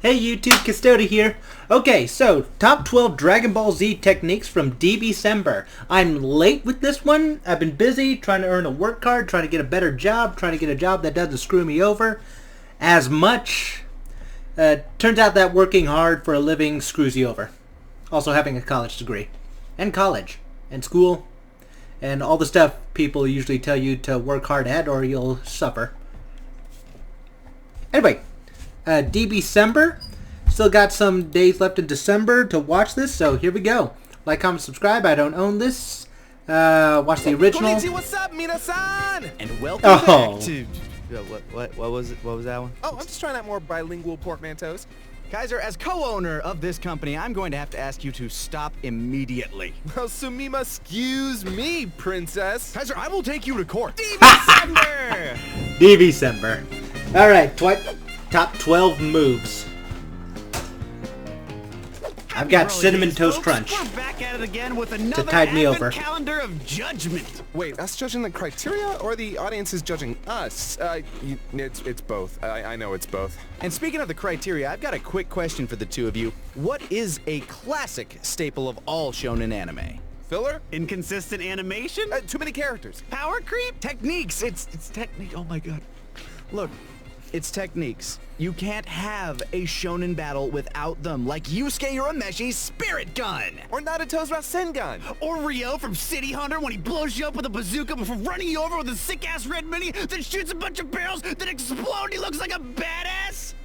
Hey YouTube, Kisdota here. Okay, so top 12 Dragon Ball Z techniques from DBCember. I'm late with this one. I've been busy trying to earn a work card, trying to get a better job, trying to get a job that doesn't screw me over as much. Turns out that working hard for a living screws you over. Also having a college degree. And college. And school. And all the stuff people usually tell you to work hard at or you'll suffer. Anyway. DBCember. Still got some days left in December to watch this, so here we go. Like, comment, subscribe. I don't own this. Watch the original. Konnichiwa, what's up, minasan? And welcome back to... What was it? What was that one? Oh, I'm just trying out more bilingual portmanteaus. Kaiser, as co-owner of this company, I'm going to have to ask you to stop immediately. Well, Sumima, excuse me, princess. Kaiser, I will take you to court. DBCember! DBCember. Alright, top 12 moves. I've got Cinnamon Toast Crunch. We're back at it again with another to tide me over. calendar of judgment. Wait, us judging the criteria or the audience is judging us? It's both. I know it's both. And speaking of the criteria, I've got a quick question for the two of you. What is a classic staple of all shonen anime? Filler? Inconsistent animation? Too many characters. Power creep? Techniques. It's technique. Oh my god. Look. It's techniques. You can't have a shonen battle without them, like Yusuke Urameshi's Spirit Gun! Or Naruto's Rasengan! Or Ryo from City Hunter when he blows you up with a bazooka before running you over with a sick-ass red mini that shoots a bunch of barrels that explode and he looks like a badass!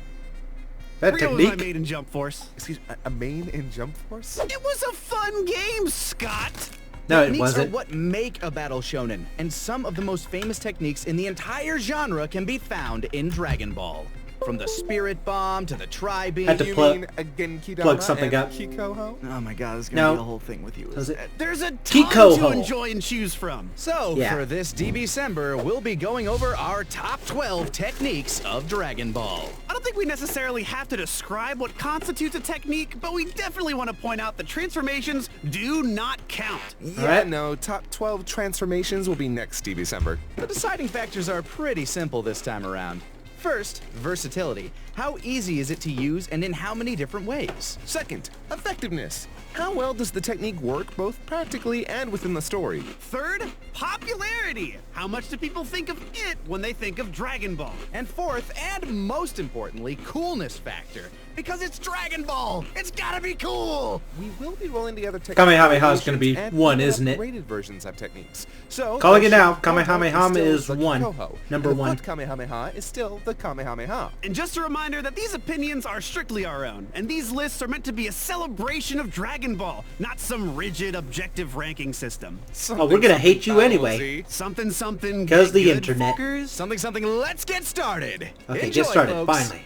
That Ryo technique? was my main in Jump Force. Excuse me, a main in Jump Force? It was a fun game, Scott! No, it Techniques wasn't. are what make a battle shonen, and some of the most famous techniques in the entire genre can be found in Dragon Ball. From the Spirit Bomb to the Tri-Beam. Had to You plug- mean a Genkidama plug something and up. Kikoho? Oh my god, this is No. gonna be a whole thing with you. Does it? There's a ton Kikoho. to enjoy and choose from. So, Yeah. for this DBCember, we'll be going over our top 12 techniques of Dragon Ball. I don't think we necessarily have to describe what constitutes a technique, but we definitely want to point out that transformations do not count. Yeah, Alright. no, top 12 transformations will be next December. The deciding factors are pretty simple this time around. First, versatility. How easy is it to use and in how many different ways? Second, effectiveness. How well does the technique work both practically and within the story? Third, popularity. How much do people think of it when they think of Dragon Ball? And fourth, and most importantly, coolness factor. Because it's Dragon Ball! It's gotta be cool! We will be rolling together techniques. Kamehameha is gonna be and one, even isn't it? Upgraded versions of techniques. So Calling it the now. Kikoho Kamehameha still is the one. Kikoho. Number And the one. Foot Kamehameha is still the Kamehameha. And just a reminder that these opinions are strictly our own, and these lists are meant to be a celebration of Dragon Ball, not some rigid, objective ranking system. Oh, we're gonna hate you anyway. Z. Something, something, 'Cause get the good, internet. fuckers. Something, something, let's get started! Okay, Enjoy, get started, folks. finally.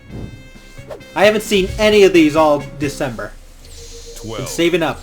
I haven't seen any of these all December. 12. Been saving up.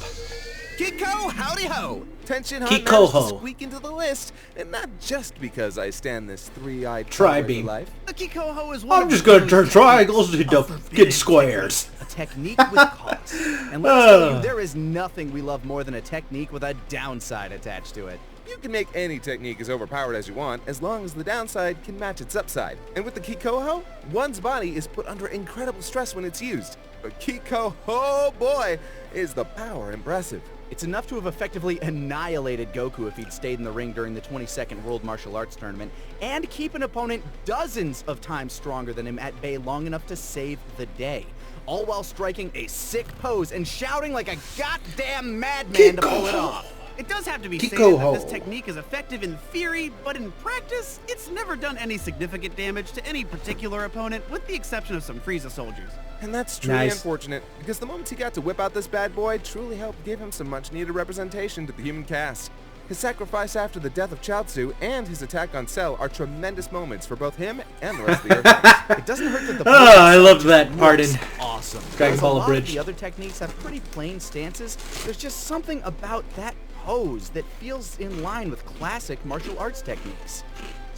Kiko, howdy ho! Tension Hunt Kikoho. managed to squeak into the list, and not just because I stand this three-eyed Tri-beam. life. The Kikoho is one I'm of just gonna those turn techniques triangles of into forbidden fucking squares. A technique with cost. And let's tell you, there is nothing we love more than a technique with a downside attached to it. You can make any technique as overpowered as you want, as long as the downside can match its upside. And with the Kikoho, one's body is put under incredible stress when it's used. But Kikoho, oh boy, is the power impressive. It's enough to have effectively annihilated Goku if he'd stayed in the ring during the 22nd World Martial Arts Tournament, and keep an opponent dozens of times stronger than him at bay long enough to save the day. All while striking a sick pose and shouting like a goddamn madman to pull it off. It does have to be stated that this technique is effective in theory, but in practice, it's never done any significant damage to any particular opponent, with the exception of some Frieza soldiers. And that's truly Nice. unfortunate, because the moment he got to whip out this bad boy truly helped give him some much-needed representation to the human cast. His sacrifice after the death of Chaozu and his attack on Cell are tremendous moments for both him and the rest of the Earth. It doesn't hurt that the Oh, I loved that part in looks awesome. Dragon Ball A lot Abridged. of the other techniques have pretty plain stances. There's just something about that pose that feels in line with classic martial arts techniques.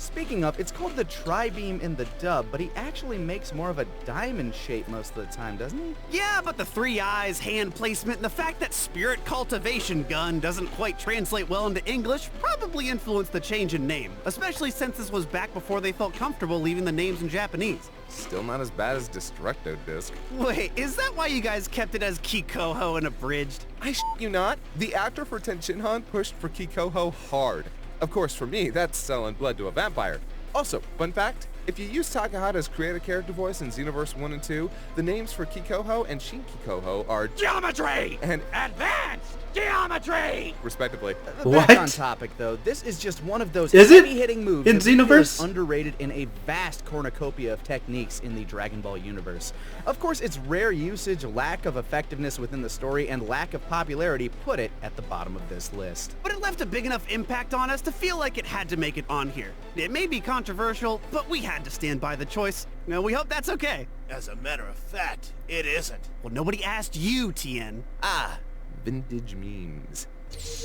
Speaking of, it's called the Tri-Beam in the dub, but he actually makes more of a diamond shape most of the time, doesn't he? Yeah, but the 3 eyes, hand placement, and the fact that Spirit Cultivation Gun doesn't quite translate well into English probably influenced the change in name, especially since this was back before they felt comfortable leaving the names in Japanese. Still not as bad as Destructo Disc. Wait, is that why you guys kept it as Kikoho and abridged? I you not. The actor for Tenshinhan pushed for Kikoho hard. Of course, for me, that's selling blood to a vampire. Also, fun fact, if you use Takahata's creative character voice in Xenoverse 1 and 2, the names for Kikoho and Shin Kikoho are Geometry! and Advanced Geometry! respectively. What? Back on topic, though, this is just one of those Is it? heavy-hitting moves In that we feel is Xenoverse? underrated in a vast cornucopia of techniques in the Dragon Ball universe. Of course, its rare usage, lack of effectiveness within the story, and lack of popularity put it at the bottom of this list. But it left a big enough impact on us to feel like it had to make it on here. It may be controversial, but we had to stand by the choice. Now, we hope that's okay. As a matter of fact, it isn't. Well, nobody asked you, Tien. Ah, vintage memes.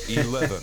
11.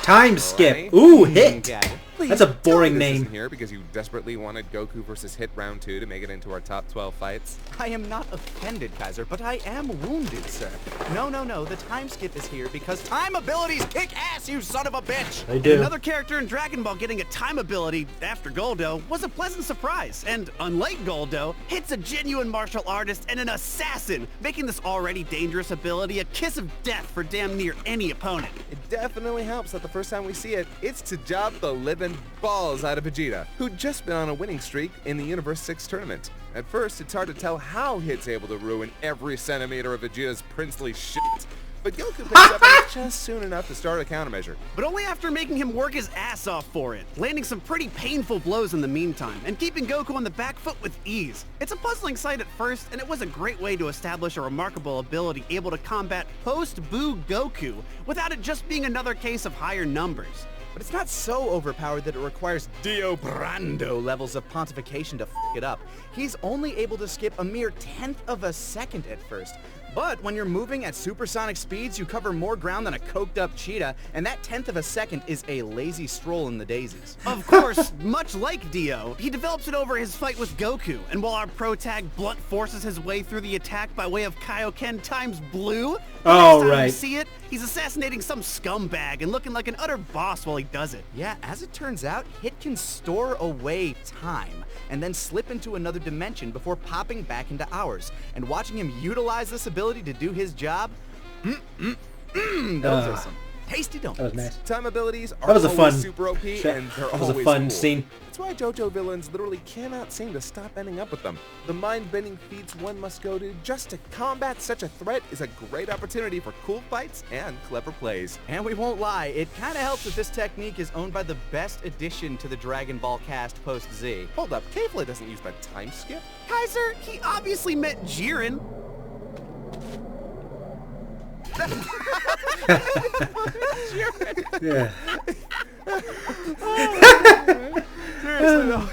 Time skip. Alright. Ooh, hit. Got it. That's a Tell me boring this name. isn't here because you desperately wanted Goku versus Hit round 2 to make it into our top 12 fights. I am not offended, Kaiser, but I am wounded, sir. No, the time skip is here because time abilities kick ass, you son of a bitch! They do. Another character in Dragon Ball getting a time ability after Goldo was a pleasant surprise. And unlike Goldo, Hit's a genuine martial artist and an assassin, making this already dangerous ability a kiss of death for damn near any opponent. It definitely helps that the first time we see it, it's to job the living balls out of Vegeta, who'd just been on a winning streak in the Universe 6 tournament. At first, it's hard to tell how Hit's able to ruin every centimeter of Vegeta's princely shit, but Goku picks up on it just soon enough to start a countermeasure. But only after making him work his ass off for it, landing some pretty painful blows in the meantime, and keeping Goku on the back foot with ease. It's a puzzling sight at first, and it was a great way to establish a remarkable ability able to combat post-Boo Goku without it just being another case of higher numbers. But it's not so overpowered that it requires Dio Brando levels of pontification to f it up. He's only able to skip a mere 1/10 of a second at first. But when you're moving at supersonic speeds, you cover more ground than a coked up cheetah, and that 1/10 of a second is a lazy stroll in the daisies. Of course, much like Dio, he develops it over his fight with Goku, and while our pro tag blunt forces his way through the attack by way of Kaioken times blue, the Oh, next time right. we see it, he's assassinating some scumbag and looking like an utter boss while he does it. Yeah, as it turns out, Hit can store away time and then slip into another dimension before popping back into ours. And watching him utilize this ability to do his job, those are some tasty donuts. That was nice. Time abilities are That was a always fun super OP, shot. and they're That was a always fun cool. scene. That's why JoJo villains literally cannot seem to stop ending up with them. The mind-bending feats one must go to just to combat such a threat is a great opportunity for cool fights and clever plays. And we won't lie, it kind of helps that this technique is owned by the best addition to the Dragon Ball cast post-Z. Hold up, Kefla doesn't use that time skip. Kaiser, he obviously meant Jiren. Yeah. Seriously though,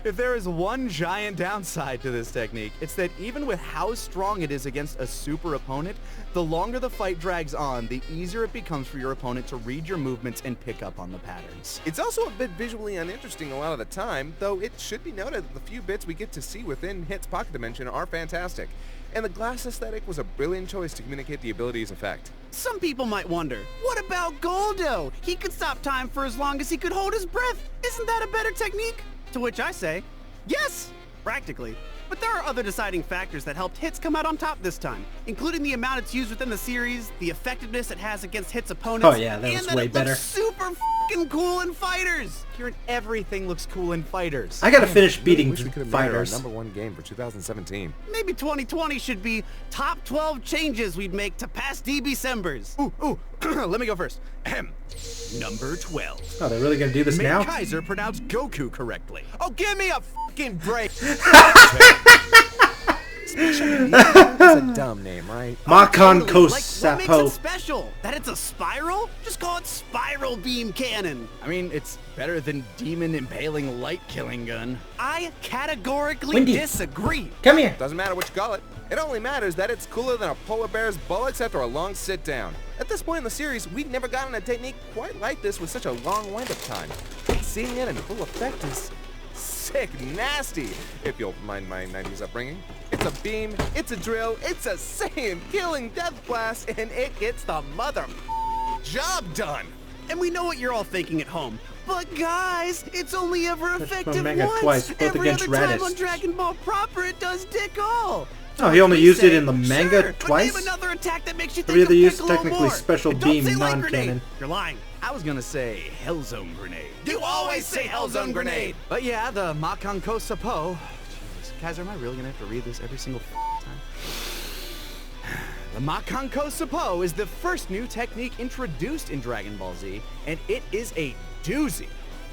if there is one giant downside to this technique, it's that even with how strong it is against a super opponent, the longer the fight drags on, the easier it becomes for your opponent to read your movements and pick up on the patterns. It's also a bit visually uninteresting a lot of the time, though it should be noted that the few bits we get to see within Hit's pocket dimension are fantastic. And the glass aesthetic was a brilliant choice to communicate the ability's effect. Some people might wonder, what about Goldo? He could stop time for as long as he could hold his breath. Isn't that a better technique? To which I say, yes, practically. But there are other deciding factors that helped Hits come out on top this time, including the amount it's used within the series, the effectiveness it has against Hits opponents, Oh, yeah, that and was that way it better. looks super f***ing cool in fighters. Kieran, everything looks cool in fighters. I gotta finish beating Wish we could have made it our fighters. number one game for 2017. Maybe 2020 should be top 12 changes we'd make to past DBCembers. Ooh, let me go first. Number 12. Oh, they're really gonna do this Make now? Kaiser pronounce Goku correctly. Oh, give me a fucking break. That's a dumb name, right? Makon Like, what makes it Kosapo. special? That it's a spiral? Just call it Spiral Beam Cannon. I mean, it's better than Demon Impaling Light Killing Gun. I categorically Wendy. disagree. Come here. Doesn't matter what you call it. It only matters that it's cooler than a polar bear's bullocks after a long sit down. At this point in the series, we've never gotten a technique quite like this with such a long wind-up time. Seeing it in full effect is sick nasty, if you'll mind my 90s upbringing. It's a beam, it's a drill, it's a Saiyan killing death blast, and it gets the mother job done. And we know what you're all thinking at home. But guys, it's only ever Touched effective Omega once. twice, both Every against other time Raditz. on Dragon Ball proper, it does dick all. Oh, he only We used it say, in the manga sure, twice? But name another attack that makes you think Every of other use, Piccolo technically more. special And don't beam, say light non-canon. grenade. You're lying. I was gonna say Hellzone Grenade. You always say Hellzone Grenade. But yeah, the Makon Kosapo. Jesus, Kaiser, am I really gonna have to read this every single time? The Makon Kosapo is the first new technique introduced in Dragon Ball Z, and it is a doozy.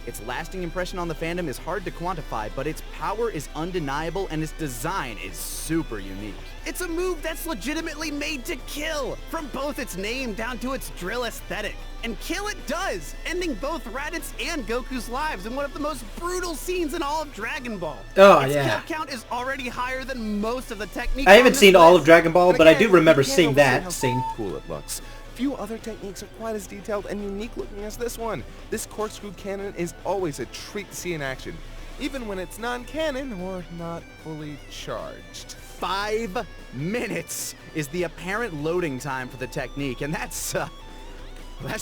Its lasting impression on the fandom is hard to quantify, but its power is undeniable and its design is super unique. It's a move that's legitimately made to kill, from both its name down to its drill aesthetic. And kill it does, ending both Raditz and Goku's lives in one of the most brutal scenes in all of Dragon Ball. Oh, its yeah. kill count is already higher than most of the techniques I on haven't this seen all list. of Dragon Ball, And but I again, do remember you can't seeing overstate that how scene. cool it looks. Few other techniques are quite as detailed and unique looking as this one. This corkscrew cannon is always a treat to see in action, even when it's non-canon or not fully charged. 5 minutes is the apparent loading time for the technique, and that's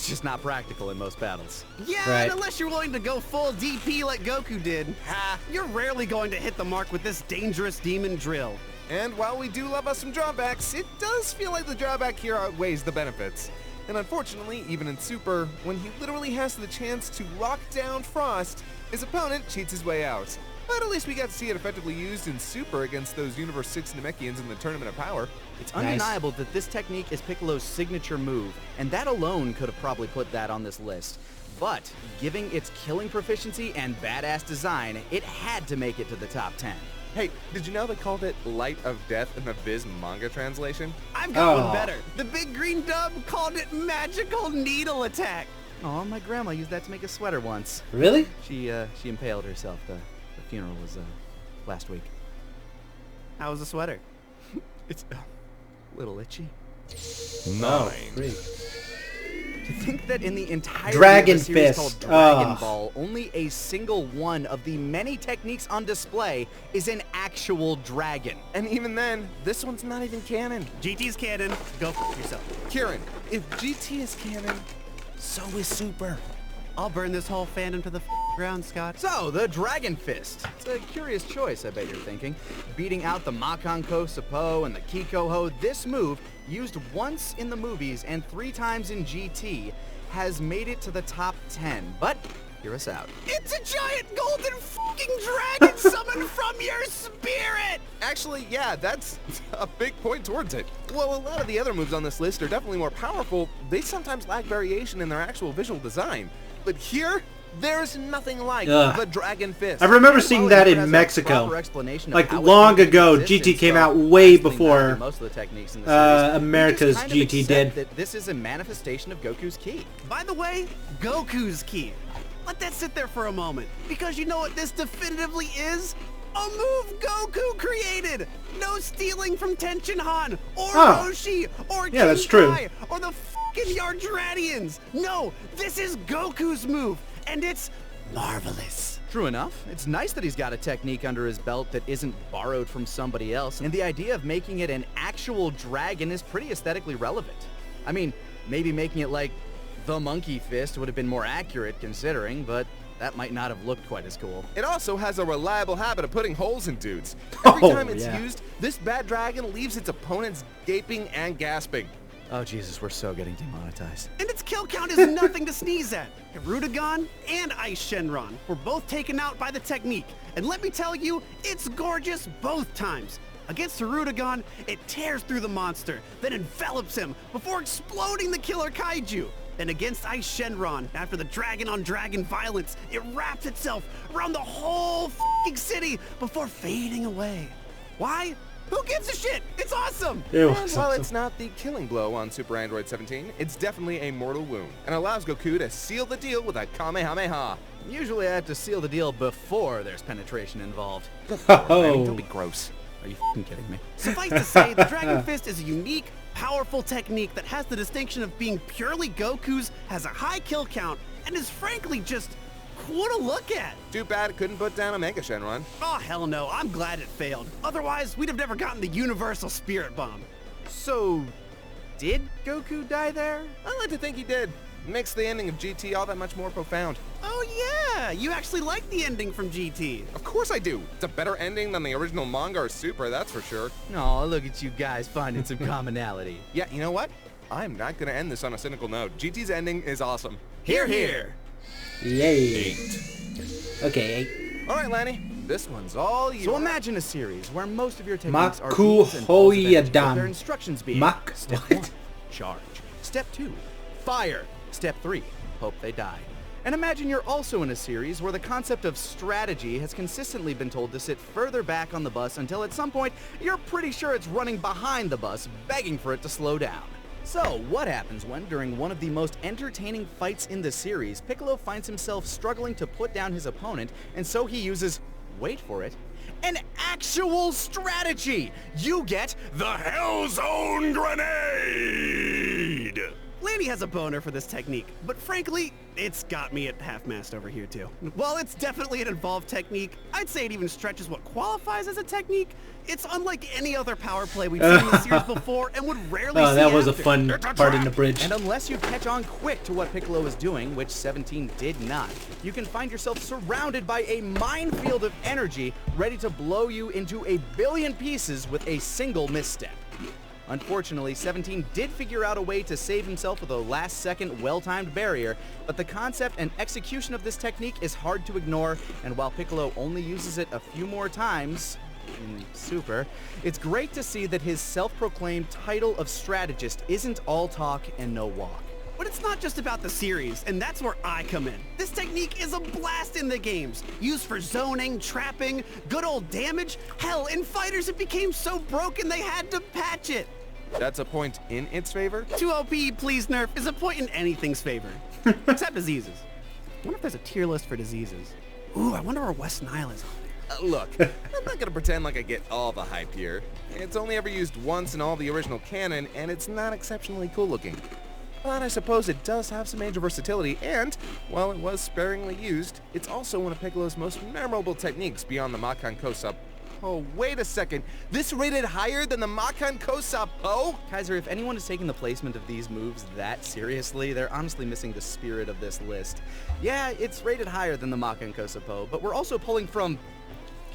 just not practical in most battles. Yeah, Right. and unless you're willing to go full DP like Goku did, you're rarely going to hit the mark with this dangerous demon drill. And while we do love us some drawbacks, it does feel like the drawback here outweighs the benefits. And unfortunately, even in Super, when he literally has the chance to lock down Frost, his opponent cheats his way out. But at least we got to see it effectively used in Super against those Universe 6 Namekians in the Tournament of Power. It's Nice. undeniable that this technique is Piccolo's signature move, and that alone could have probably put that on this list. But, giving its killing proficiency and badass design, it had to make it to the top 10. Hey, did you know they called it Light of Death in the Viz manga translation? I've got Oh. one better. The big green dub called it Magical Needle Attack. Oh, my grandma used that to make a sweater once. Really? She impaled herself. The funeral was last week. How was the sweater? It's a little itchy. No. Great. To think that in the entire Dragon series Fist. called Dragon Ugh. Ball, only a single one of the many techniques on display is an actual dragon. And even then, this one's not even canon. GT's canon. Go f yourself. Kieran, if GT is canon, so is Super. I'll burn this whole fandom to the ground, Scott. So, the Dragon Fist. It's a curious choice, I bet you're thinking. Beating out the Makon Kosapo and the Kikoho, this move, used once in the movies and 3 times in GT, has made it to the top 10. But, hear us out. It's a giant golden fucking dragon summoned from your spirit! Actually, yeah, that's a big point towards it. While a lot of the other moves on this list are definitely more powerful, they sometimes lack variation in their actual visual design. But here, there's nothing like Ugh. the Dragon Fist. I remember And seeing while that it in has a Mexico. proper explanation of Like, how it long came into ago, existence, GT came so out way lasting before, longer than most of the techniques in the series, we just America's kind of GT accept did. that this is a manifestation of Goku's ki. By the way, Goku's ki. Let that sit there for a moment. Because you know what this definitively is? A move Goku created! No stealing from Tenshinhan, or Oh. Roshi, or Yeah, that's true. Jinkai, or the fucking Yardratians! No, this is Goku's move, and it's marvelous. True enough. It's nice that he's got a technique under his belt that isn't borrowed from somebody else, and the idea of making it an actual dragon is pretty aesthetically relevant. I mean, maybe making it like the Monkey Fist would have been more accurate considering, but that might not have looked quite as cool. It also has a reliable habit of putting holes in dudes. Every Oh, time it's yeah. used, this bad dragon leaves its opponents gaping and gasping. Oh Jesus, we're so getting demonetized. And its kill count is nothing to sneeze at. Hirudegan and Ice Shenron were both taken out by the technique. And let me tell you, it's gorgeous both times. Against Hirudegan, it tears through the monster, then envelops him before exploding the killer kaiju. Then against Ice Shenron, after the dragon-on-dragon violence, it wraps itself around the whole f***ing city before fading away. Why? Who gives a shit? It's awesome! It And was while awesome. it's not the killing blow on Super Android 17, it's definitely a mortal wound and allows Goku to seal the deal with a Kamehameha. Usually I have to seal the deal before there's penetration involved. Oh. Don't be gross. Are you f***ing kidding me? Suffice to say, the Dragon Fist is a unique, powerful technique that has the distinction of being purely Goku's, has a high kill count, and is frankly just cool to look at. Too bad it couldn't put down a Mega Shenron. Oh, hell no. I'm glad it failed. Otherwise, we'd have never gotten the Universal Spirit Bomb. So, did Goku die there? I like to think he did. Makes the ending of GT all that much more profound. Oh, yeah. You actually like the ending from GT. Of course I do. It's a better ending than the original manga or Super, that's for sure. Oh, look at you guys finding some commonality. Yeah, you know what? I'm not gonna end this on a cynical note. GT's ending is awesome. Hear, hear. Yay. Okay, 8. All right, Lanny, this one's all you. So imagine a series where most of your techniques are Maku beats and balls of energy, with Hoyadan. their instructions being Mak- Step what? 1, charge. Step 2, fire. Step 3, hope they die. And imagine you're also in a series where the concept of strategy has consistently been told to sit further back on the bus until at some point you're pretty sure it's running behind the bus, begging for it to slow down. So, what happens when, during one of the most entertaining fights in the series, Piccolo finds himself struggling to put down his opponent, and so he uses, wait for it, an actual strategy! You get the Hellzone Grenade! Lanny has a boner for this technique, but frankly, it's got me at half-mast over here too. While it's definitely an involved technique, I'd say it even stretches what qualifies as a technique. It's unlike any other power play we've seen in the series before and would rarely see That was a after. fun part in the bridge. And unless you catch on quick to what Piccolo is doing, which 17 did not, you can find yourself surrounded by a minefield of energy ready to blow you into a billion pieces with a single misstep. Unfortunately, 17 did figure out a way to save himself with a last-second, well-timed barrier, but the concept and execution of this technique is hard to ignore, and while Piccolo only uses it a few more times in Super, it's great to see that his self-proclaimed title of strategist isn't all talk and no walk. But it's not just about the series, and that's where I come in. This technique is a blast in the games, used for zoning, trapping, good old damage. Hell, in fighters it became so broken they had to patch it. That's a point in its favor? 2 OP, please nerf, is a point in anything's favor. Except diseases. I wonder if there's a tier list for diseases. Ooh, I wonder where West Nile is on there. Look, I'm not gonna pretend like I get all the hype here. It's only ever used once in all the original canon, and it's not exceptionally cool looking. But I suppose it does have some major versatility, and, while it was sparingly used, it's also one of Piccolo's most memorable techniques beyond the Makan Kosa. Oh, wait a second. This rated higher than the Makan Kosa Po? Kaiser, if anyone is taking the placement of these moves that seriously, they're honestly missing the spirit of this list. Yeah, it's rated higher than the Makan Kosapo, but we're also pulling from,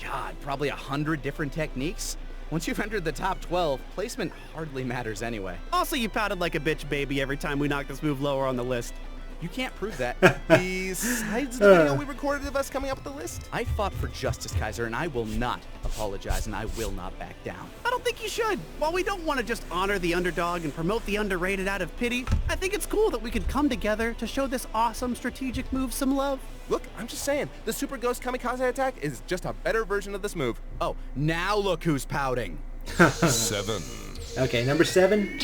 God, probably 100 different techniques. Once you've entered the top 12, placement hardly matters anyway. Also, you pouted like a bitch baby every time we knocked this move lower on the list. You can't prove that. Besides the video we recorded of us coming up with the list? I fought for justice, Kaiser, and I will not apologize, and I will not back down. I don't think you should. While we don't want to just honor the underdog and promote the underrated out of pity, I think it's cool that we could come together to show this awesome strategic move some love. Look, I'm just saying, the Super Ghost Kamikaze attack is just a better version of this move. Oh, now look who's pouting. 7. Okay, number 7.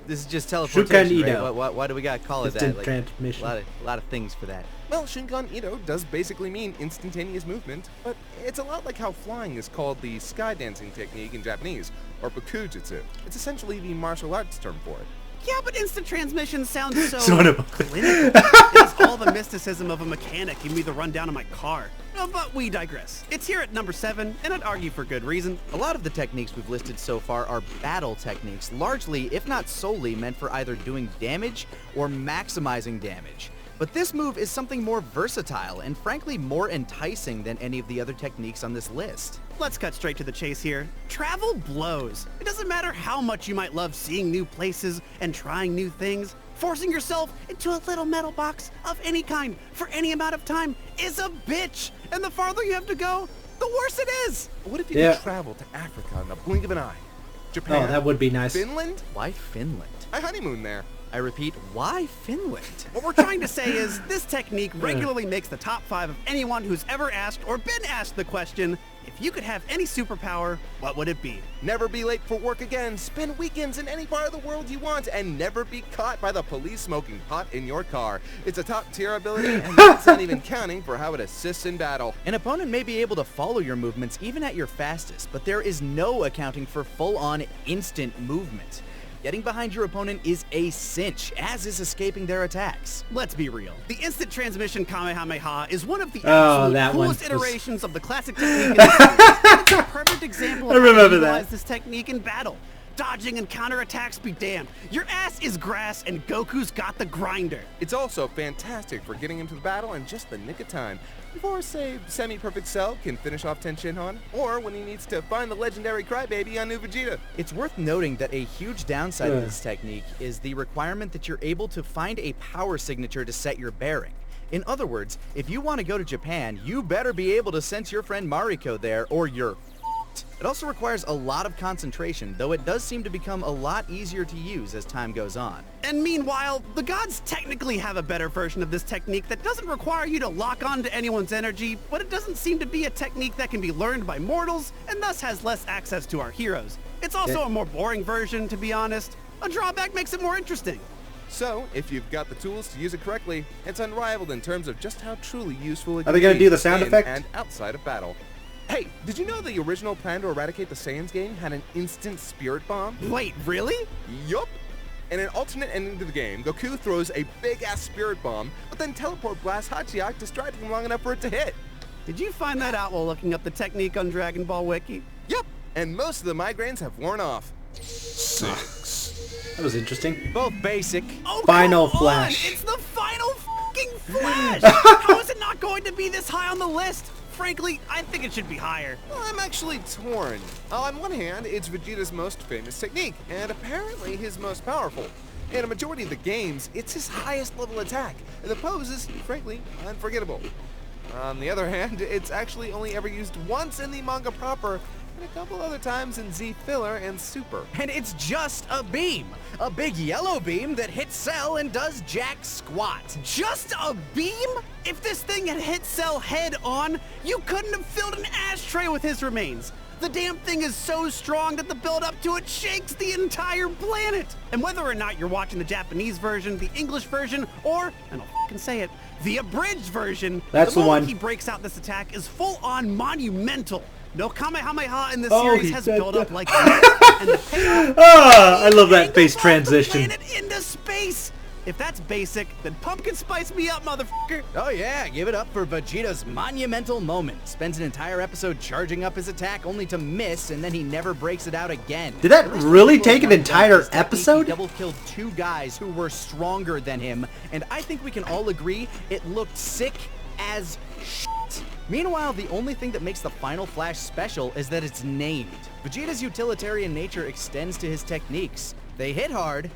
This is just teleportation, right? Ito. Why do we gotta call it Instant that? transmission. A lot of things for that. Well, Shinkan Ito does basically mean instantaneous movement, but it's a lot like how flying is called the sky dancing technique in Japanese, or Bakujutsu. It's essentially the martial arts term for it. Yeah, but instant transmission sounds so Sort of. clinical. It has all the mysticism of a mechanic giving me the rundown of my car. But we digress. It's here at number 7, and I'd argue for good reason. A lot of the techniques we've listed so far are battle techniques, largely, if not solely, meant for either doing damage or maximizing damage. But this move is something more versatile and frankly more enticing than any of the other techniques on this list. Let's cut straight to the chase here. Travel blows. It doesn't matter how much you might love seeing new places and trying new things. Forcing yourself into a little metal box of any kind for any amount of time is a bitch. And the farther you have to go, the worse it is. What if you Yeah. could travel to Africa in the blink of an eye? Japan? Oh, that would be nice. Finland? Why Finland? I honeymoon there. I repeat, why Finland? What we're trying to say is, this technique regularly makes the top 5 of anyone who's ever asked or been asked the question, if you could have any superpower, what would it be? Never be late for work again, spend weekends in any part of the world you want, and never be caught by the police smoking pot in your car. It's a top-tier ability, and that's not even counting for how it assists in battle. An opponent may be able to follow your movements even at your fastest, but there is no accounting for full-on instant movement. Getting behind your opponent is a cinch, as is escaping their attacks. Let's be real. The instant transmission Kamehameha is one of the that absolute one coolest was- iterations of the classic technique in the series. It's a perfect example of I how to remember utilize that. this technique in battle. Dodging and counterattacks be damned. Your ass is grass and Goku's got the grinder. It's also fantastic for getting into the battle in just the nick of time, before, say, Semi-Perfect Cell can finish off Tenshinhan, or when he needs to find the legendary Crybaby on New Vegeta. It's worth noting that a huge downside of this technique is the requirement that you're able to find a power signature to set your bearing. In other words, if you want to go to Japan, you better be able to sense your friend Mariko there, or you're f***ed. It also requires a lot of concentration, though it does seem to become a lot easier to use as time goes on. And meanwhile, the gods technically have a better version of this technique that doesn't require you to lock on to anyone's energy, but it doesn't seem to be a technique that can be learned by mortals, and thus has less access to our heroes. It's also a more boring version, to be honest. A drawback makes it more interesting. So, if you've got the tools to use it correctly, it's unrivaled in terms of just how truly useful it can Are they gonna be do the sound in effect? and outside of battle. Hey, did you know the original plan to eradicate the Saiyans game had an instant spirit bomb? Wait, really? Yup! In an alternate ending to the game, Goku throws a big-ass spirit bomb, but then teleport blasts Hachiyak, distracting him long enough for it to hit. Did you find that out while looking up the technique on Dragon Ball Wiki? Yup! And most of the migraines have worn off. That was interesting. Both basic. Oh, Final come Flash. On. It's the final fucking Flash! How is it not going to be this high on the list? Frankly, I think it should be higher. Well, I'm actually torn. On one hand, it's Vegeta's most famous technique, and apparently his most powerful. In a majority of the games, it's his highest level attack, and the pose is, frankly, unforgettable. On the other hand, it's actually only ever used once in the manga proper, and a couple other times in Z Filler and Super. And it's just a beam. A big yellow beam that hits Cell and does jack squat. Just a beam? If this thing had hit Cell head on, you couldn't have filled an ashtray with his remains. The damn thing is so strong that the build-up to it shakes the entire planet. And whether or not you're watching the Japanese version, the English version, or, and I'll fucking say it, the abridged version, That's the moment one. he breaks out this attack is full-on monumental. No Kamehameha in this Oh, series he has said built up that. like this, and the payoff I love that angle face off the transition. planet into space. If that's basic, then pumpkin spice me up, motherfucker. Oh yeah, give it up for Vegeta's monumental moment. Spends an entire episode charging up his attack only to miss, and then he never breaks it out again. Did that At least really people take an have entire this technique, episode? He double killed 2 guys who were stronger than him, and I think we can all agree it looked sick as shit. Meanwhile, the only thing that makes the Final Flash special is that it's named. Vegeta's utilitarian nature extends to his techniques. They hit hard,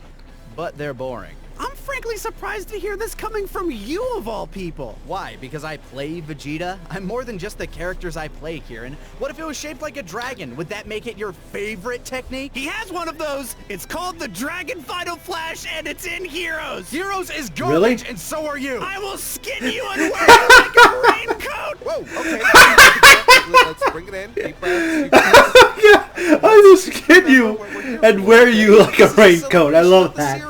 but they're boring. I'm frankly surprised to hear this coming from you of all people. Why? Because I play Vegeta? I'm more than just the characters I play, Kieran. What if it was shaped like a dragon? Would that make it your favorite technique? He has one of those. It's called the Dragon Final Flash, and it's in Heroes. Heroes is garbage, Really? and so are you. I will skin you and wear you like a raincoat. Whoa, okay. Let's bring it in. Deep breaths. Deep breaths. I will skin you and wear you like a raincoat. I love that.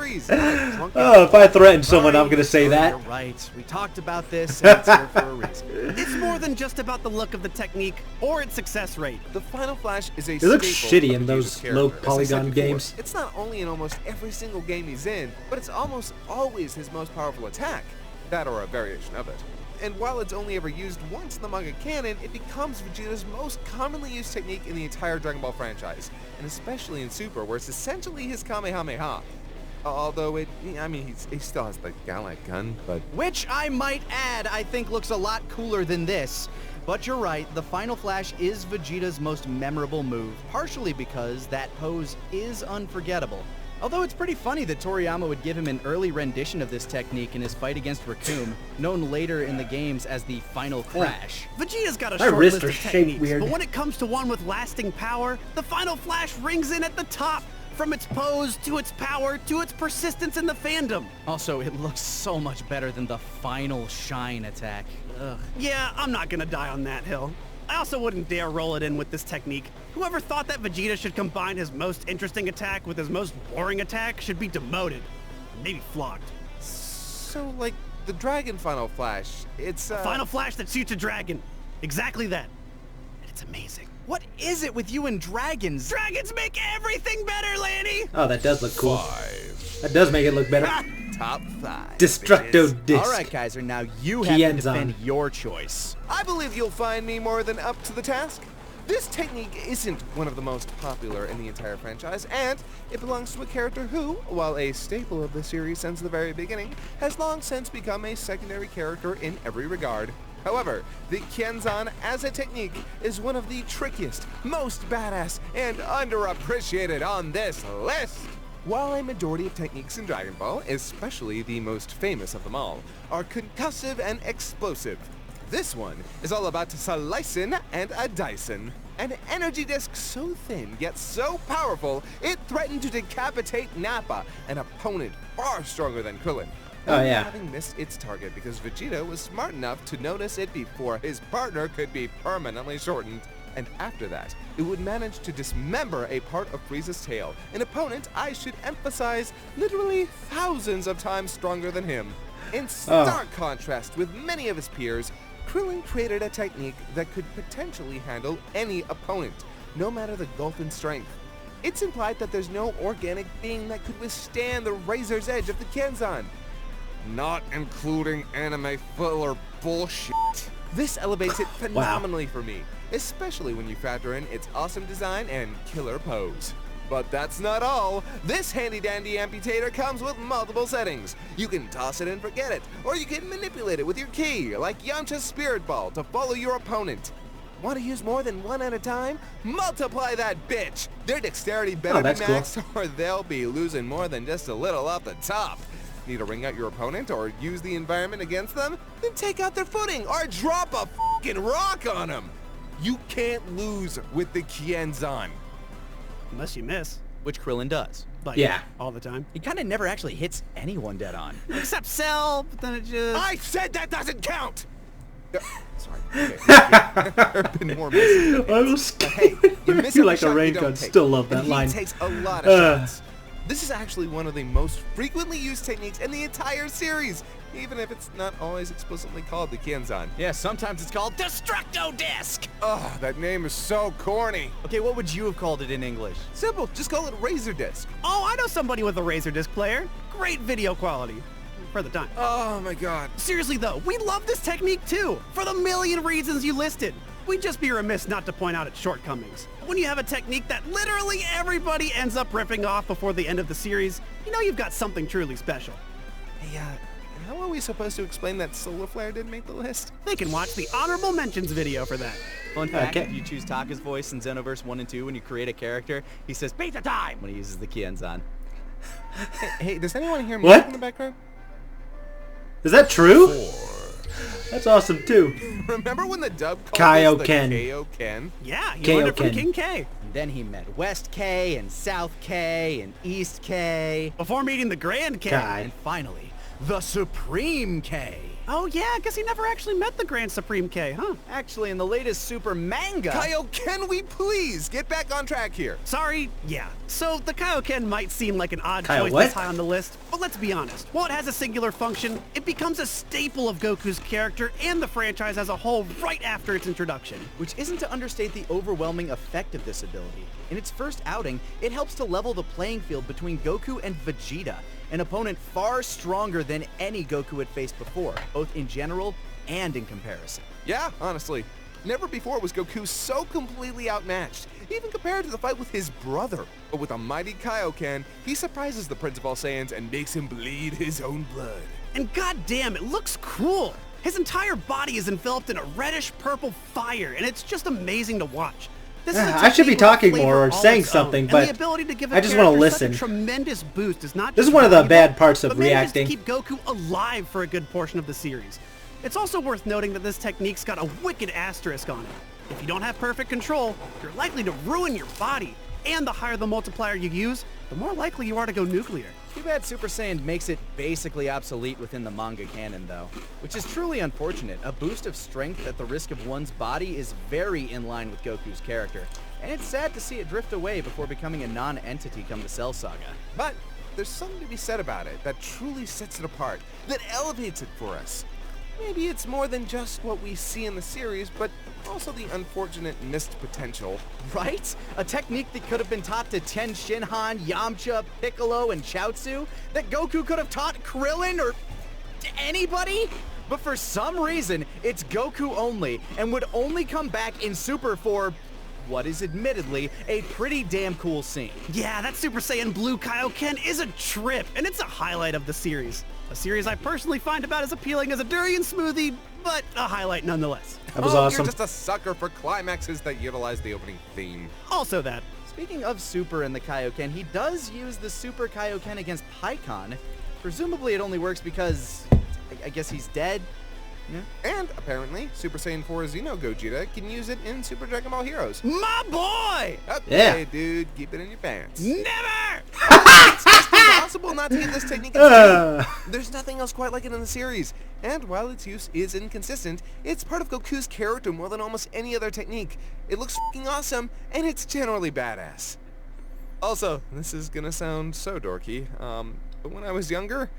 Oh, if I threaten someone, I'm gonna say You're that. right. We talked about this, and it's here for a reason. It's more than just about the look of the technique or its success rate. The Final Flash is a It looks staple shitty of in Vegeta's those character. low As I said polygon before, games. It's not only in almost every single game he's in, but it's almost always his most powerful attack. That or a variation of it. And while it's only ever used once in the manga canon, it becomes Vegeta's most commonly used technique in the entire Dragon Ball franchise, and especially in Super, where it's essentially his Kamehameha. Although he still has the Galak gun, but Which, I might add, I think looks a lot cooler than this. But you're right, the Final Flash is Vegeta's most memorable move, partially because that pose is unforgettable. Although it's pretty funny that Toriyama would give him an early rendition of this technique in his fight against Raccoon, known later in the games as the Final Crash. Vegeta's got a My short wrists list are of shaped techniques, weird. but when it comes to one with lasting power, the Final Flash rings in at the top. From its pose, to its power, to its persistence in the fandom. Also, it looks so much better than the final shine attack. Ugh. Yeah, I'm not gonna die on that hill. I also wouldn't dare roll it in with this technique. Whoever thought that Vegeta should combine his most interesting attack with his most boring attack should be demoted. Maybe flogged. So, like, the Dragon Final Flash, it's, Final Flash that shoots a dragon. Exactly that. And it's amazing. What is it with you and dragons? Dragons make everything better, Lanny! Oh, that does look cool. That does make it look better. Top 5. Destructo bitches. Disc. All right, Kaiser, now you have to Kienzan. defend your choice. I believe you'll find me more than up to the task. This technique isn't one of the most popular in the entire franchise, and it belongs to a character who, while a staple of the series since the very beginning, has long since become a secondary character in every regard. However, the Kienzan as a technique is one of the trickiest, most badass, and underappreciated on this list. While a majority of techniques in Dragon Ball, especially the most famous of them all, are concussive and explosive, this one is all about slicing and a dicing. An energy disc so thin yet so powerful, it threatened to decapitate Nappa, an opponent far stronger than Krillin. Oh, yeah. Having missed its target because Vegeta was smart enough to notice it before his partner could be permanently shortened. And after that, it would manage to dismember a part of Frieza's tail, an opponent, I should emphasize, literally thousands of times stronger than him. In stark contrast with many of his peers, Krillin created a technique that could potentially handle any opponent, no matter the gulf in strength. It's implied that there's no organic being that could withstand the razor's edge of the Kienzan. Not including anime filler bullshit. This elevates it phenomenally for me, especially when you factor in its awesome design and killer pose. But that's not all. This handy-dandy amputator comes with multiple settings. You can toss it and forget it, or you can manipulate it with your ki, like Yamcha's Spirit Ball, to follow your opponent. Want to use more than one at a time? Multiply that bitch! Their dexterity better be maxed, or they'll be losing more than just a little off the top. Need to ring out your opponent or use the environment against them? Then take out their footing or drop a fucking rock on them. You can't lose with the Kienzan. Unless you miss. Which Krillin does. Like, Yeah. all the time. He kind of never actually hits anyone dead on. Except Cell, but then it just... I said that doesn't count! Sorry. Okay. There have been more misses. I was Hey, you miss you every like a shot you rain don't gun. take. Still love that And line. He takes a lot of shots. This is actually one of the most frequently used techniques in the entire series, even if it's not always explicitly called the Kienzan. Yeah, sometimes it's called Destructo Disc! Ugh, that name is so corny. Okay, what would you have called it in English? Simple, just call it Razor Disc. Oh, I know somebody with a Laserdisc player. Great video quality. For the time. Oh my god. Seriously though, we love this technique too, for the million reasons you listed. We'd just be remiss not to point out its shortcomings. When you have a technique that literally everybody ends up ripping off before the end of the series, you know you've got something truly special. Hey, how are we supposed to explain that Solar Flare didn't make the list? They can watch the honorable mentions video for that. Fun fact, Okay. if you choose Taka's voice in Xenoverse 1 and 2 when you create a character, he says, "Pizza time!" when he uses the Kienzan. Hey, does anyone hear What? music in the background? Is that true? That's awesome too. Remember when the dub called this the Kaioken. Kaioken? Yeah, he learned it from Kaioken. King K. And then he met West K and South K and East K. Before meeting the Grand K. Kai. And finally, the Supreme K. Oh yeah, I guess he never actually met the Grand Supreme K, huh? Actually, in the latest Super Manga... Kyle, can we please get back on track here? Sorry, yeah. So the Kaioken might seem like an odd Kyle choice what? this high on the list, but let's be honest. While it has a singular function, it becomes a staple of Goku's character and the franchise as a whole right after its introduction. Which isn't to understate the overwhelming effect of this ability. In its first outing, it helps to level the playing field between Goku and Vegeta, an opponent far stronger than any Goku had faced before, both in general and in comparison. Yeah, honestly. Never before was Goku so completely outmatched, even compared to the fight with his brother. But with a mighty Kaioken, he surprises the Prince of All Saiyans and makes him bleed his own blood. And goddamn, it looks cool. His entire body is enveloped in a reddish-purple fire, and it's just amazing to watch. This is a I should be technique with a talking flavor more or all saying its something, own, but and the ability to give a I just wanna character such a listen. tremendous boost is not This just is one of the valuable, bad parts of but manages reacting. to keep Goku alive for a good portion of the series. It's also worth noting that this technique's got a wicked asterisk on it. If you don't have perfect control, you're likely to ruin your body. And the higher the multiplier you use, the more likely you are to go nuclear. Too bad Super Saiyan makes it basically obsolete within the manga canon, though, which is truly unfortunate. A boost of strength at the risk of one's body is very in line with Goku's character, and it's sad to see it drift away before becoming a non-entity come the Cell Saga. But there's something to be said about it that truly sets it apart, that elevates it for us. Maybe it's more than just what we see in the series, but also the unfortunate missed potential. Right? A technique that could have been taught to Ten Shinhan, Yamcha, Piccolo, and Chaozu, that Goku could have taught Krillin or anybody? But for some reason, it's Goku only, and would only come back in Super for what is admittedly a pretty damn cool scene. Yeah, that Super Saiyan Blue Kaioken is a trip, and it's a highlight of the series. A series I personally find about as appealing as a durian smoothie, but a highlight nonetheless. That was Oh, awesome. You're just a sucker for climaxes that utilize the opening theme. Also that. Speaking of Super and the Kaioken, he does use the Super Kaioken against Pikkon. Presumably it only works because, I guess he's dead. Yeah. And apparently, Super Saiyan 4 Xeno Gogeta can use it in Super Dragon Ball Heroes. My boy! Okay, Yeah. dude, keep it in your pants. Never! It's just impossible not to get this technique in the game. There's nothing else quite like it in the series. And while its use is inconsistent, it's part of Goku's character more than almost any other technique. It looks f***ing awesome, and it's generally badass. Also, this is gonna sound so dorky, but when I was younger,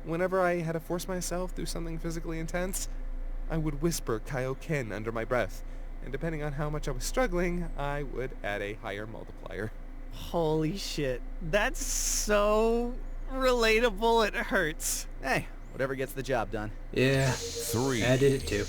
whenever I had to force myself through something physically intense, I would whisper Kaioken under my breath. And depending on how much I was struggling, I would add a higher multiplier. Holy shit. That's so relatable, it hurts. Hey, whatever gets the job done. Yeah. 3. I did it too.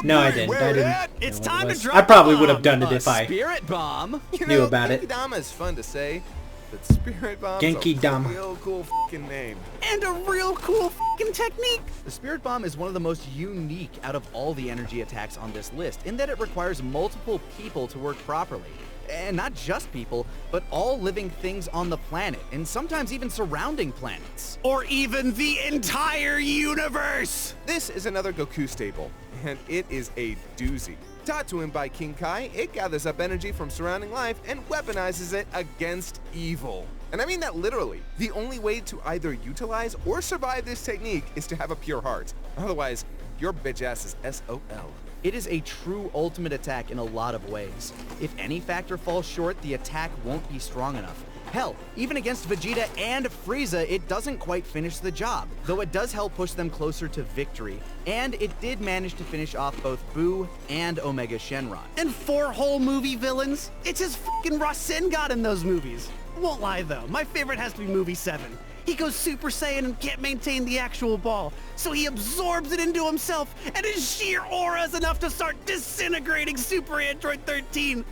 No, I didn't. I didn't. It's know what it time to was. drop I probably the would have bomb. done it if I Spirit Bomb? You knew know, about it. Genkidama is fun to say, but Spirit Bomb's Genkidama. a real cool f***ing name. And a real cool fucking technique. The Spirit Bomb is one of the most unique out of all the energy attacks on this list, in that it requires multiple people to work properly. And not just people, but all living things on the planet, and sometimes even surrounding planets. Or even the entire universe. This is another Goku staple, and it is a doozy. Taught to him by King Kai, it gathers up energy from surrounding life and weaponizes it against evil. And I mean that literally. The only way to either utilize or survive this technique is to have a pure heart. Otherwise, your bitch ass is SOL. It is a true ultimate attack in a lot of ways. If any factor falls short, the attack won't be strong enough. Hell, even against Vegeta and Frieza, it doesn't quite finish the job, though it does help push them closer to victory. And it did manage to finish off both Buu and Omega Shenron. And 4 whole movie villains. It's his fucking Rasengan in those movies. Won't lie though, my favorite has to be movie 7. He goes Super Saiyan and can't maintain the actual ball, so he absorbs it into himself, and his sheer aura is enough to start disintegrating Super Android 13.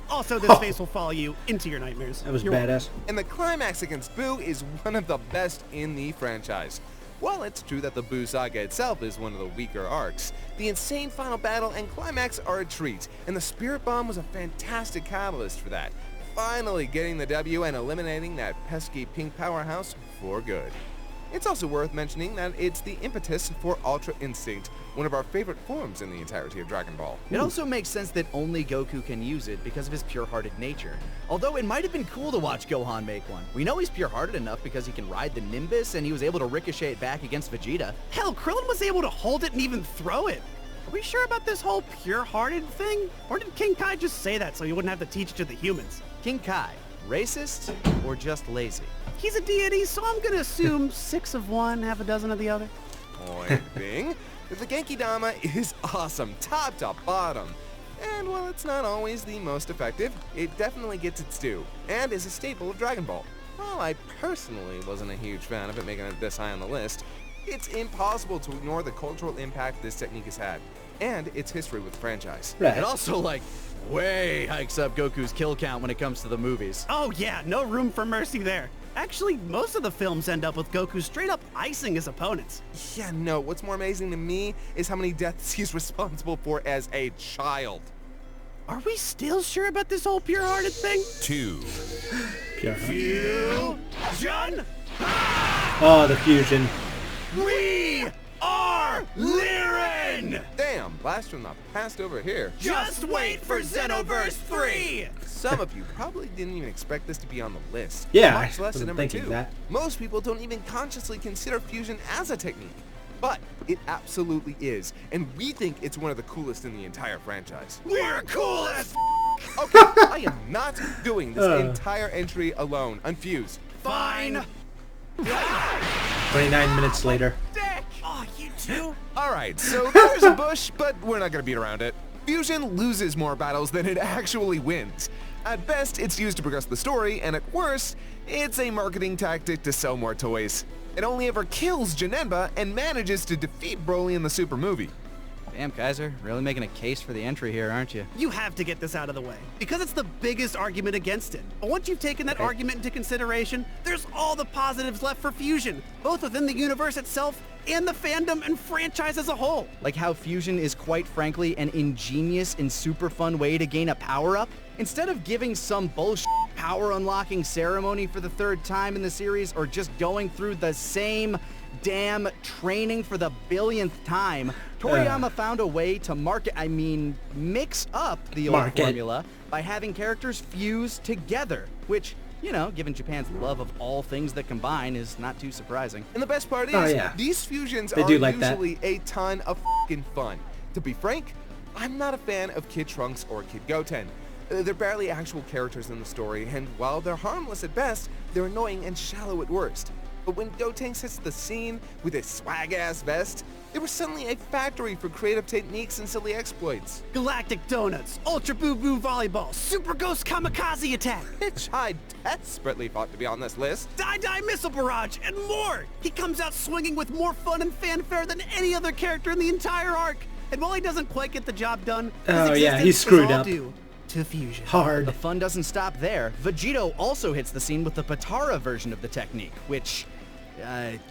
Also, this face will follow you into your nightmares. That was You're welcome. badass. And the climax against Buu is one of the best in the franchise. While it's true that the Buu saga itself is one of the weaker arcs, the insane final battle and climax are a treat, and the Spirit Bomb was a fantastic catalyst for that. Finally getting the W and eliminating that pesky pink powerhouse for good. It's also worth mentioning that it's the impetus for Ultra Instinct, one of our favorite forms in the entirety of Dragon Ball. It also makes sense that only Goku can use it because of his pure-hearted nature. Although it might have been cool to watch Gohan make one. We know he's pure-hearted enough because he can ride the Nimbus and he was able to ricochet it back against Vegeta. Hell, Krillin was able to hold it and even throw it. Are we sure about this whole pure-hearted thing? Or did King Kai just say that so he wouldn't have to teach it to the humans? King Kai, racist or just lazy? He's a deity, so I'm gonna assume 6 of one, half a dozen of the other. Point being, the Genkidama is awesome, top to bottom. And while it's not always the most effective, it definitely gets its due, and is a staple of Dragon Ball. While I personally wasn't a huge fan of it making it this high on the list, it's impossible to ignore the cultural impact this technique has had, and its history with the franchise. Right. It also, way hikes up Goku's kill count when it comes to the movies. Oh yeah, no room for mercy there. Actually, most of the films end up with Goku straight up icing his opponents. Yeah, no, what's more amazing to me is how many deaths he's responsible for as a child. Are we still sure about this whole pure-hearted thing? 2. Pure. Fusion! Oh, the fusion. We are Lirin! Damn bam! Blast from the past over here. Just wait for Xenoverse 3! Some of you probably didn't even expect this to be on the list. Yeah, much I less at wasn't number thinking 2. that. Most people don't even consciously consider fusion as a technique. But it absolutely is, and we think it's one of the coolest in the entire franchise. We're cool as Okay, I am not doing this entire entry alone. Unfused. fine. 29 minutes later. Oh, you too? Alright, so there's a bush, but we're not gonna beat around it. Fusion loses more battles than it actually wins. At best, it's used to progress the story, and at worst, it's a marketing tactic to sell more toys. It only ever kills Janemba and manages to defeat Broly in the Super movie. Damn, Kaiser, really making a case for the entry here, aren't you? You have to get this out of the way, because it's the biggest argument against it. But once you've taken that argument into consideration, there's all the positives left for Fusion, both within the universe itself and the fandom and franchise as a whole. Like how Fusion is quite frankly an ingenious and super fun way to gain a power-up? Instead of giving some bullshit power unlocking ceremony for the 3rd time in the series, or just going through the same damn training for the billionth time, Toriyama found a way to mix up the old formula by having characters fuse together, which, you know, given Japan's love of all things that combine, is not too surprising. And the best part is, these fusions are usually a ton of f***ing fun. To be frank, I'm not a fan of Kid Trunks or Kid Goten. They're barely actual characters in the story, and while they're harmless at best, they're annoying and shallow at worst. But when Gotenks hits the scene with his swag-ass vest, they were suddenly a factory for creative techniques and silly exploits. Galactic Donuts, Ultra Boo Boo Volleyball, Super Ghost Kamikaze Attack, Which I desperately thought to be on this list. Die Missile Barrage, and more! He comes out swinging with more fun and fanfare than any other character in the entire arc. And while he doesn't quite get the job done, his existence he screwed was all up. due to Fusion. Hard. The fun doesn't stop there. Vegito also hits the scene with the Patara version of the technique, which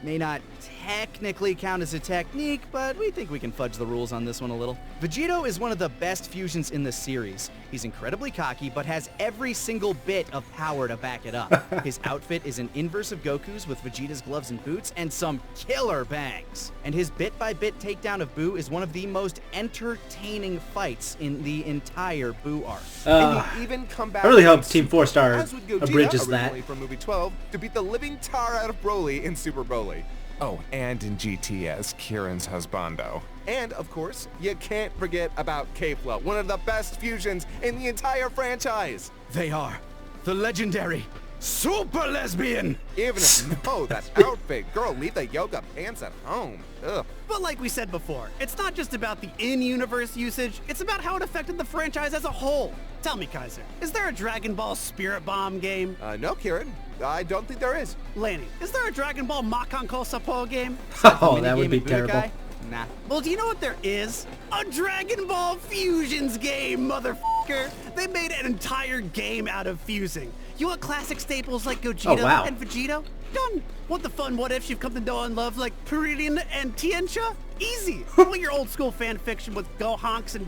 may not technically count as a technique, but we think we can fudge the rules on this one a little. Vegito is one of the best fusions in the series. He's incredibly cocky, but has every single bit of power to back it up. His outfit is an inverse of Goku's with Vegeta's gloves and boots and some killer bangs. And his bit-by-bit takedown of Boo is one of the most entertaining fights in the entire Boo arc. And he even come back I really hope Team 4 Star as with Gogeta, abridges that. originally from movie 12, to beat the living tar out of Broly in Super Broly. Oh, and in GT as Kieran's husbando. And, of course, you can't forget about K-Flow, one of the best fusions in the entire franchise. They are the legendary Super Lesbian! Even if, no, that outfit, girl, leave the yoga pants at home. Ugh. But like we said before, it's not just about the in-universe usage, it's about how it affected the franchise as a whole. Tell me, Kaiser, is there a Dragon Ball Spirit Bomb game? No, Kieran, I don't think there is. Lanny, is there a Dragon Ball Makanko Sapo game? Oh, that would be terrible. Nah. Well, do you know what there is? A Dragon Ball Fusions game, motherfucker! They made an entire game out of fusing. You want classic staples like Gogeta and Vegito? Done. Want the fun what-ifs you've come to know and love like Peridian and Tiencha? Easy. Want your old school fan fiction with Gohanks and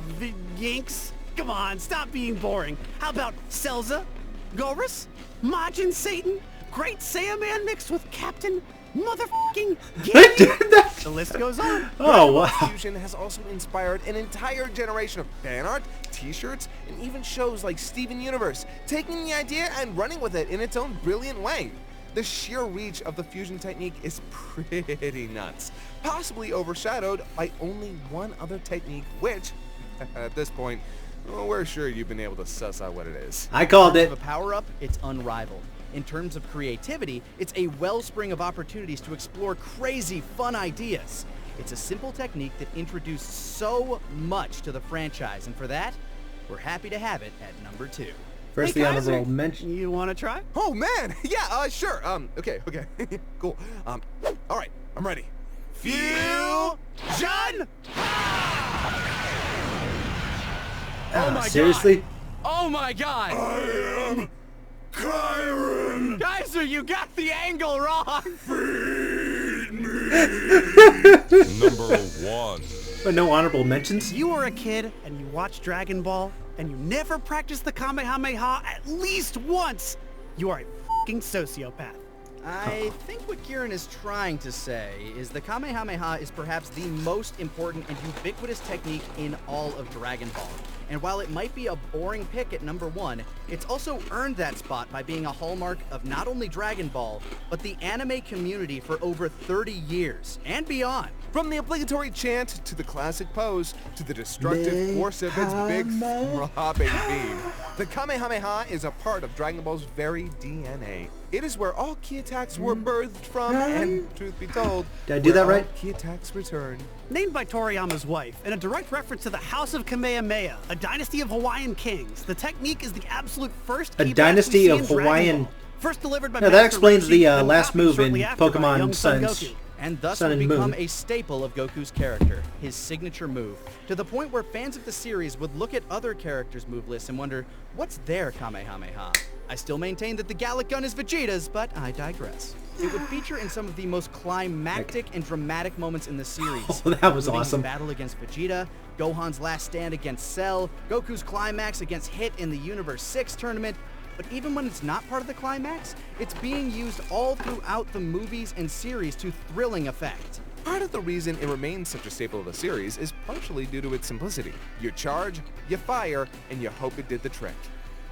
Yinks? Come on, stop being boring. How about Celza, Gorus, Majin Satan, Great Saiyaman mixed with Captain Motherfucking Ginyu? The list goes on. Oh, wow. Fusion has also inspired an entire generation of fan art, t-shirts, and even shows like Steven Universe, taking the idea and running with it in its own brilliant way. The sheer reach of the fusion technique is pretty nuts, possibly overshadowed by only one other technique, which, at this point, we're sure you've been able to suss out what it is. I called In it. terms of a power-up, it's unrivaled. In terms of creativity, it's a wellspring of opportunities to explore crazy, fun ideas. It's a simple technique that introduced so much to the franchise, and for that, we're happy to have it at number 2. First, Hey, the Kaiser, honorable mention. You want to try? Oh man, yeah, sure. Okay, cool. All right, I'm ready. Fusion! Oh my Seriously? god! Oh my god! I am Kyron! Kaiser, you got the angle wrong! Number 1. But no honorable mentions? You were a kid and you watched Dragon Ball and you never practiced the Kamehameha at least once. You are a fucking sociopath. I think what Kieran is trying to say is the Kamehameha is perhaps the most important and ubiquitous technique in all of Dragon Ball. And while it might be a boring pick at number 1, it's also earned that spot by being a hallmark of not only Dragon Ball, but the anime community for over 30 years and beyond. From the obligatory chant to the classic pose to the destructive force of its big throbbing beam, the Kamehameha is a part of Dragon Ball's very DNA. It is where all key attacks were birthed from, and truth be told, Did I do that where right? all key attacks return. Named by Toriyama's wife, and a direct reference to the House of Kamehameha, a dynasty of Hawaiian kings, the technique is the absolute first A key dynasty blast we see of in Dragon Hawaiian- Ball. First delivered by No, that Master explains Roshi, the then last copied move in shortly after by Pokemon young Son Sun's- Goku. And thus Sun will and become Moon. a staple of Goku's character, his signature move, to the point where fans of the series would look at other characters' move lists and wonder, what's their Kamehameha? I still maintain that the Gallic Gun is Vegeta's, but I digress. It would feature in some of the most climactic and dramatic moments in the series. Oh, that was including awesome. the battle against Vegeta, Gohan's last stand against Cell, Goku's climax against Hit in the Universe 6 tournament. But even when it's not part of the climax, it's being used all throughout the movies and series to thrilling effect. Part of the reason it remains such a staple of the series is partially due to its simplicity. You charge, you fire, and you hope it did the trick.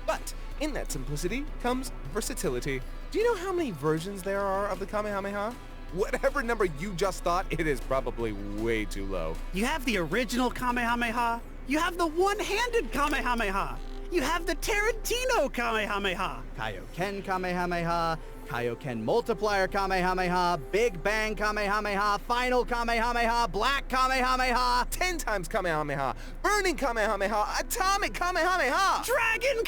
But in that simplicity comes versatility. Do you know how many versions there are of the Kamehameha? Whatever number you just thought, it is probably way too low. You have the original Kamehameha. You have the one-handed Kamehameha. You have the Tarantino Kamehameha. Kaioken Kamehameha, Kaioken Multiplier Kamehameha, Big Bang Kamehameha, Final Kamehameha, Black Kamehameha, 10 times Kamehameha, Burning Kamehameha, Atomic Kamehameha! Dragon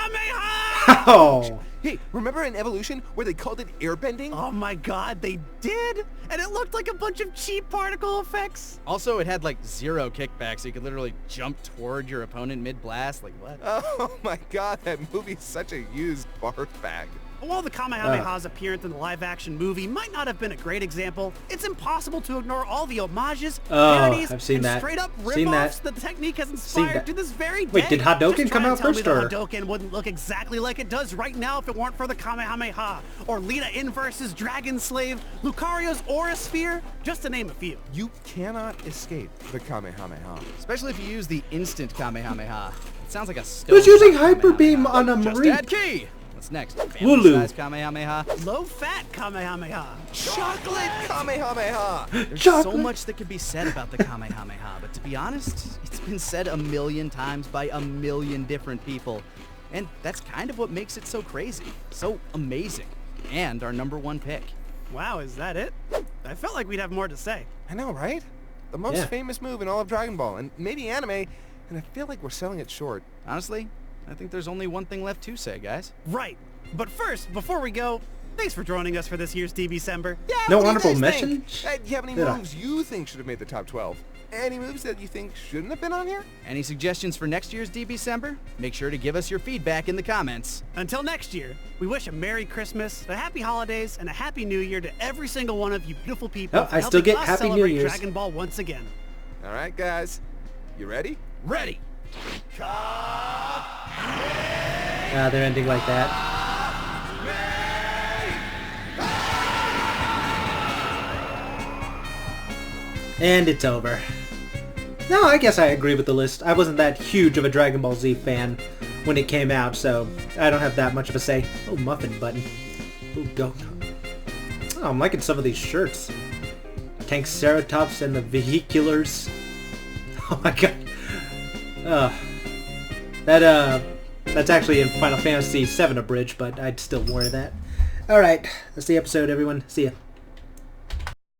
Kamehameha! Oh, Hey, remember in Evolution where they called it airbending? Oh my god, they did! And it looked like a bunch of cheap particle effects. Also, it had like 0 kickback, so you could literally jump toward your opponent mid-blast. Like, what? Oh my god, that movie's such a used barf bag. While the Kamehameha's appearance in the live-action movie might not have been a great example, it's impossible to ignore all the homages, Oh, parodies, I've seen and that. straight-up Seen rip-offs that. the technique has Seen inspired that. to this very day. Wait, did Hadouken Just come try out and tell first, me or- the Hadouken wouldn't look exactly like it does right now if it weren't for the Kamehameha, or Lita Inverse's Dragon Slave, Lucario's Aura Sphere, just to name a few. You cannot escape the Kamehameha. Especially if you use the instant Kamehameha. It sounds like a stone. who's using Hyper Beam on a Just marine? add key! What's next? Wooloo. Family-size Kamehameha. Low-fat Kamehameha. Chocolate Kamehameha! There's Chocolate. so much that could be said about the Kamehameha, but to be honest, it's been said a million times by a million different people. And that's kind of what makes it so crazy, so amazing, and our #1 pick. Wow, is that it? I felt like we'd have more to say. I know, right? The most Yeah. famous move in all of Dragon Ball, and maybe anime, and I feel like we're selling it short. Honestly, I think there's only one thing left to say, guys. Right. But first, before we go, thanks for joining us for this year's DBCember. Yeah, No what do you honorable guys mention? think? Do you have any Did I? moves you think should have made the top 12? Any moves that you think shouldn't have been on here? Any suggestions for next year's DBCember? Make sure to give us your feedback in the comments. Until next year, we wish a Merry Christmas, a Happy Holidays, and a Happy New Year to every single one of you beautiful people. Oh, for I still helping get us Happy New celebrate Year's. Dragon Ball once again. All right, guys. You ready? Ready! They're ending like that. And it's over. No, I guess I agree with the list. I wasn't that huge of a Dragon Ball Z fan when it came out, so I don't have that much of a say. Oh, muffin button. Ooh, go. Oh, I'm liking some of these shirts. Tank Ceratops and the Vehiculars. Oh my god. That's actually in Final Fantasy VII Abridged, but I'd still wear that. Alright, that's the episode, everyone. See ya.